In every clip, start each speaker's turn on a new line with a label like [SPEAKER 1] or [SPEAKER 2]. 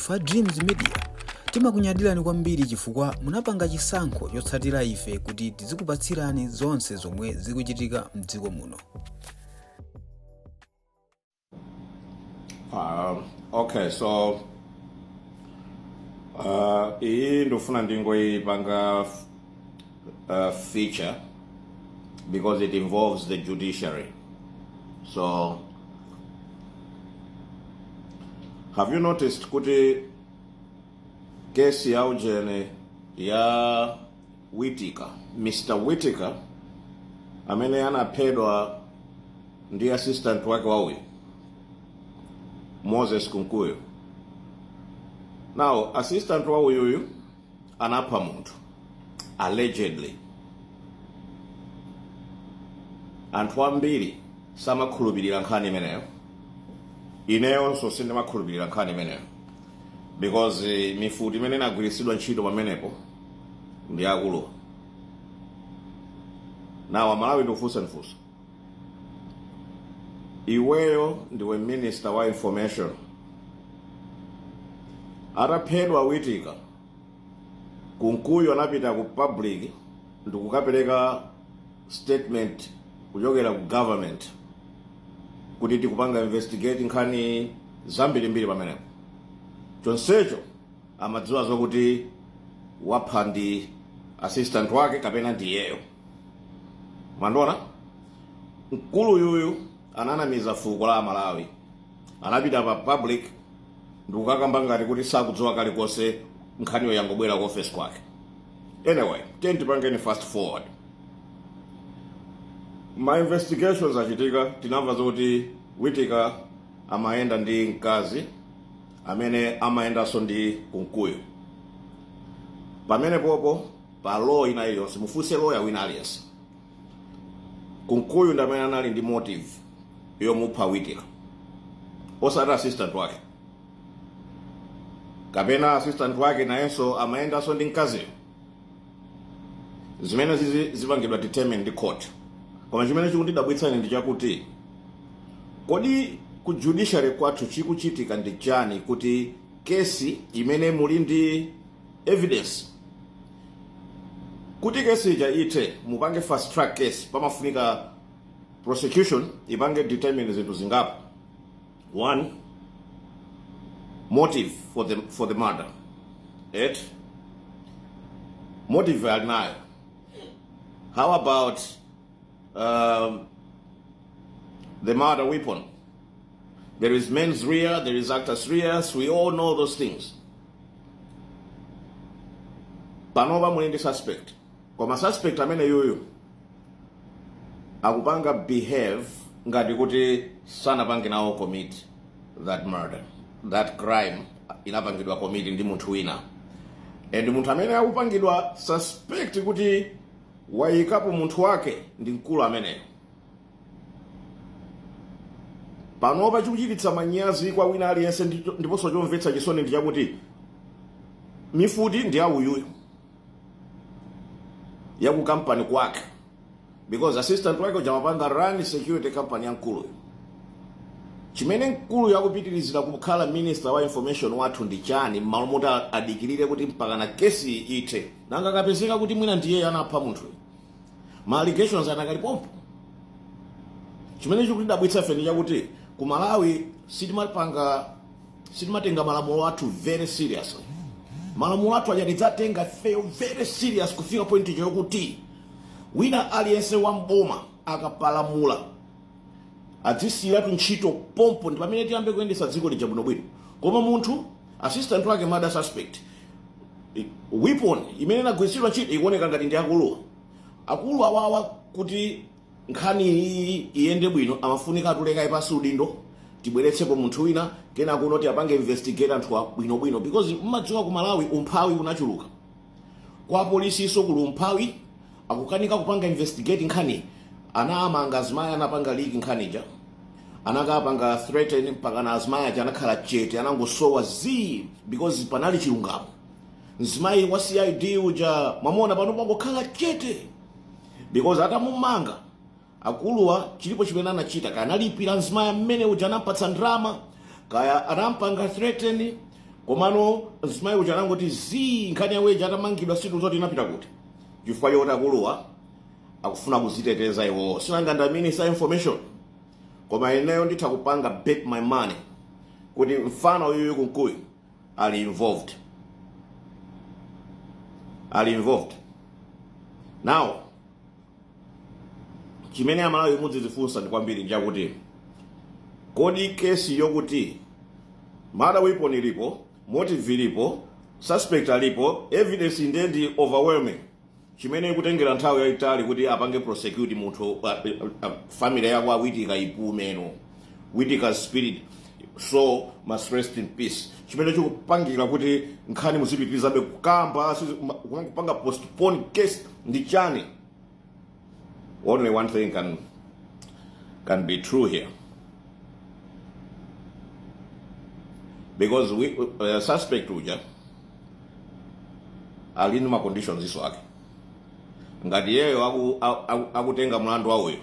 [SPEAKER 1] Fa Dreams Media timakunyadirani kwambiri chifukwa munapanga chisankho chotsatira ife kuti tizikupatsirani zonse zomwe zikuchitika mdziko muno.
[SPEAKER 2] Okay, so hii ndofuna ndingoipanga feature because it involves the judiciary. So have you noticed kuti kesi ya ujene ya Whittaker, Mr. Whittaker amene anaphedwa ndi assistant wake wawi Moses Kunkuyu. Now, assistant wa uyuyu anapha muntu allegedly. Anthu ambiri samakhulupirira nkhani imeneyo. Ineyo so sindamakhulupirira nkhani imeneyo. Because mifuti imene inagwiritsidwa ntchito pamenepo ndi Akalowa. Now, Amalawi ndofunsa nfunso. Iweyo ndiwe minister wa information. Ataphedwa Whittaker, Kunkuyu anapita ku public ndikukapereka statement kuchokera ku government kuti tikupanga investigate nkhani zambirimbiri pamenepo. Chonsecho amadziwa zokuti wapha ndi assistant wake kapena ndiyeyo. Mandona? Mkulu yuyu ananamiza fuko la Malawi. Anapita pa public ndikukakamba ngati kuti sakudziwa kalikonse nkhaniyo yangobwera ku office kwake. Anyway, tipangeni fast forward. My investigations achitika tinamva zokuti Whittaker amaenda ndi mkazi amene amaendanso ndi Kunkuyu. Pamene popo pa law ina iliyonse mufunse lawyer wina aliyense. Kunkuyu ndi amene anali ndi motive yomupha Whittaker, osati assistant wake. Kapena assistant wake nayenso amaendanso ndi mkaziyo. Zimene zipangidwa determined ndi court. Koma chimene chikundidabwitsani ndi chakuti kodi ku judiciary kwathu chikuchitika ndi chani kuti kesi imene muli ndi evidence kuti kesi ija ite mupange fast track case pamafunika prosecution ipange determine zinthu zingapo. One, motive for the murder. Motive alinayo. How about the murder weapon? There is mens rea, there is actus reus, we all know those things. Panoba muli ndi suspect. Koma suspect amene yuyu akupanga behave ngati kuti sanapange nawo commit that murder, that crime inapangidwa commit ndi munthu wina. And munthu amene akupangidwa suspect kuti wayikapo munthu wake ndi mkulu ameneyo. Panopa chikuchititsa manyazi kwa wina aliyense ndiponso chomvetsa chisoni ndi chakuti mifuti ndi awuyuyu ya ku company kwake, because assistant wake ujamapanga run security company ya mkulu. Chimene mkulu yakupitirizira kukhala minister wa information wathu ndi chani malo moti adikirire kuti mpaka na kesi ite nanga kapezeka kuti mwina ndiye anapha munthu. Ma allegations anakalipopo. Chimene chikutidabwitsa feni chakuti ku Malawi sitimatenga malamulo athu very seriously. Malamulo athu ajadzatenga very serious kufika point yokuti wina aliyense wa mboma akapalamula adzisira ntchito pompo ndi pamene tiyambe kuyendesa dziko lija bwinobwino. Koma munthu assistant wake murder suspect, weapon imene inagwiritsidwa ntchito ikuoneka ngati ndi Akalowa. Akulu awawa kuti nkhani iyi iyende bwino amafunika atuleka ipasi udindo tibweretsepo munthu wina kena kunoti apange investigate anthu bwinobwino, because mmadziwa ku Malawi umphawi unachuluka. Kwa polisi iso kuli umphawi akukanika kupanga investigate nkhani. Ana amanga azimaya anapanga leak nkhanija. Anakapanga threaten mpaka na azimaya anakhala chete anangosowa because panali chilungamo. Nzimayi wa CID uja mamona pano pangokhala chete because atamumanga Akalowa chilipo chimene anachita kanalipira nzimaya mmene uja anampatsa ndrama kaya anampanga threaten komano zimayi uchanango ti nkhani yaweja atamangidwa situ zoti inapita kuti chifukwa choti Akalowa akufuna kuziteteza iwo. Sinanga nda minister information koma ineyo nditha kupanga bet my money kuti mfano uyu Kunkuyu ali involved. Now chimene amalawi mudzizifunsa ndi kwambiri njakuti kodi kesi yokuti murder weapon ilipo, motive ilipo, suspect alipo, evidence ndi overwhelming, chimene kutengera nthawi yayitali kuti apange prosecute munthu family yako awitika ipumeno, witika spirit so must rest in peace, chimene chikupangira kuti nkhani muzipitirizabe kukamba kupanga postpone case ndi chani. Only one thing can be true here, because we suspect uja alini ma conditions iso ake ngati yeyo akutenga mlandu wawoyo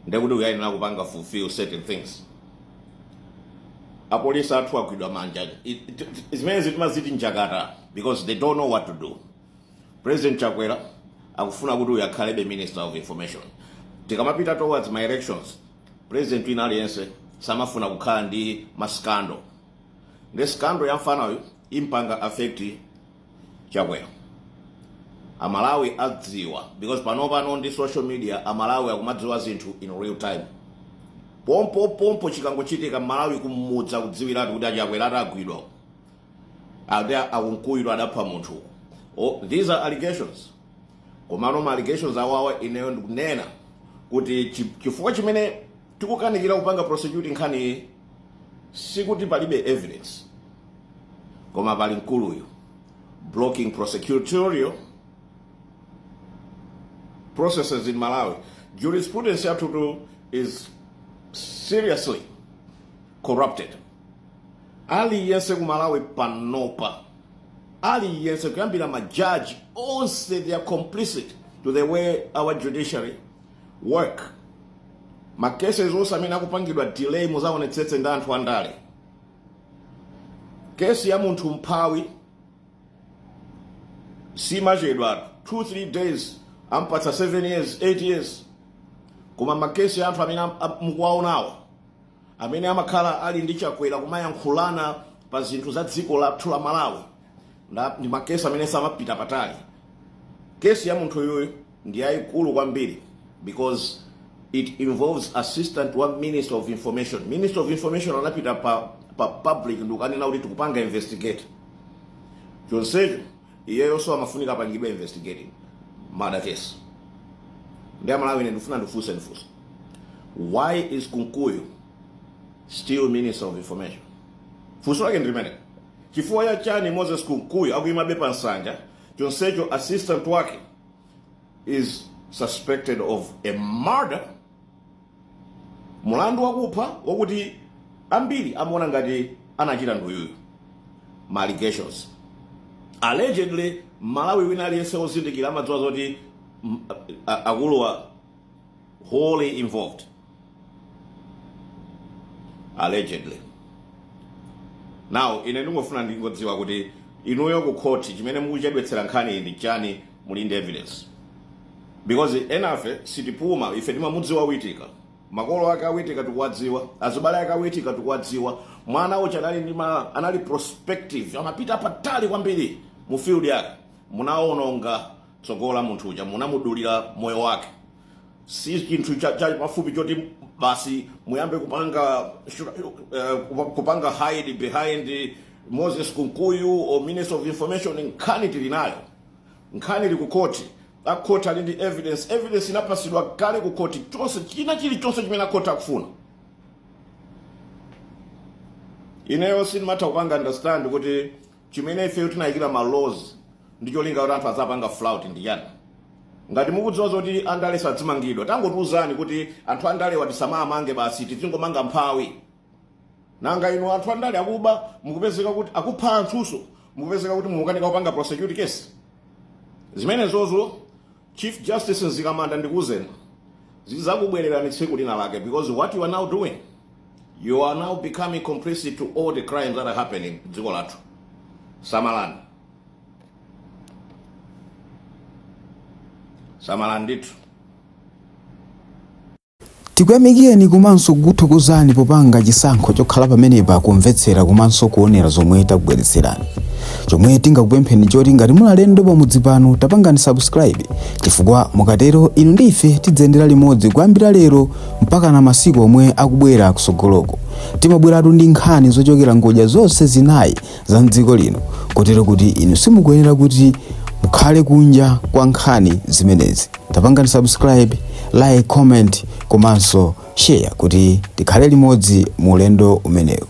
[SPEAKER 2] ndekuti uyayenera kupanga fulfill certain things. Apolisi athu agwidwa manja zimene zitimaziti njakata because they don't know what to do. President Chakwera akufuna kuti uyakhalebe minister of information. Tikamapita towards my elections, president wina aliyense samafuna kukhala ndi maskando. Ndi skando ya mfana uyu impanga affect Chakwera. Amalawi adziwa because pano ndi social media amalawi akumadziwa zinthu in real time. Pompo chikangochitika Malawi kumudza kudziwiratu kuti Chakwera atagwidwa Kunkuyu adapha munthu. These are allegations. Komano allegations awawa ineyo ndikunena kuti chifukwa chimene tikukanikira kupanga prosecuting nkhani sikuti palibe evidence, koma pali Nkuluyu blocking prosecutorial processes in Malawi. Jurisprudence yathu is seriously corrupted. Aliyense ku Malawi panopa, aliyense kuyambira majaji onse, they are complicit to the way our judiciary work. Makese zonse amene akupangidwa delay muzaonetsetse ndi anthu andale. Kesi ya munthu mphawi simachedwa 2-3 days ampatsa 7 years 8 years. Koma makesi ya anthu amene mukuwaonawo amene amakhala ali ndi Chakwera kumayankhulana pa zinthu za dziko lathu la Malawi ndi makesi amene samapita patali. Kesi ya munthu yoyo ndi yayikulu kwambiri because it involves assistant wa minister of information. Minister of information anapita pa public ndikanena kuti tikupanga investigate. Chonsecho iyeyo so amafunika apangidwe investigating murder case. Ndi Malawi ndifuna ndifunse. Why is Kunkuyu still minister of information? Funso lake ndilimene. Chifukwa ya chani Moses Kunkuyu akuyimabe pa nsanja, chonsecho assistant wake is suspected of a murder, mulandu wakupha wakuti ambiri amaona ngati anachita nduyuyu. Allegations. Allegedly Malawi wina aliyense ozindikira amadziwa zoti Akalowa wholly involved. Allegedly. Now ine ndingofuna ndingodziwa kuti inuyo ku court chimene mukuchedwetsera nkhani ndi chani, mulinde evidence. Because enafe sitipuma ife timamudziwa witika. Makolo ake awitika tikuwadziwa, azibale ake awitika tikuwadziwa. Mwana ucha anali prospective, amapita patali kwambiri mu field yake. Munaononga tsogola munthu uja, munamudulira moyo wake. Si chinthu cha pafupi choti basi muyambe kupanga hide behind Moses Kunkuyu or Minister of Information. Nkhani tilinayo, nkhani li ku court. A court ali ndi evidence inapasidwa kale ku court. Chonse chilichonse chimene court akufuna. Ineyo sinimata kupanga understand kuti chimene ife tinayikira ma laws ndicho linga kuti anthu azapanga flout ndi yani. Ngati mukudziwa zoti andale sadzimangidwa, tangotiuzani kuti anthu andale watisamaamange basi tizingomanga mphawi. Nanga inu anthu andale akuba mukupezeka kuti akupha anthuso, mukupezeka kuti mukanika kupanga prosecute case. Zimene zozo Chief Justice Nzikamanda ndikuzeni zizakubwererani tsiku lina lake, because what you are now doing You are now becoming complicit to all the crimes that are happening in dziko lathu. Samalani. Samalanditu.
[SPEAKER 1] tikuyamikeni komanso kuthokozani popanga chisankho chokhala pamenepa kumvetsera komanso kuonera zomwe takubweretserani. Chomwe tingakupempheni choti ngati muli alendo pamudzi pano tapangani subscribe, chifukwa mukatero inu ndi ife tidzayendera limodzi kuyambira lero mpaka na masiku omwe akubwera kusogoloko. Timabweratu ndi nkhani zochokera ngodya zonse zinayi za mdziko lino, kotero kuti inu simukuyenera kuti mukhale kunja kwa nkhani zimenezi. Tapangani subscribe, like, comment komanso share kuti tikhale limodzi mu ulendo umenewu.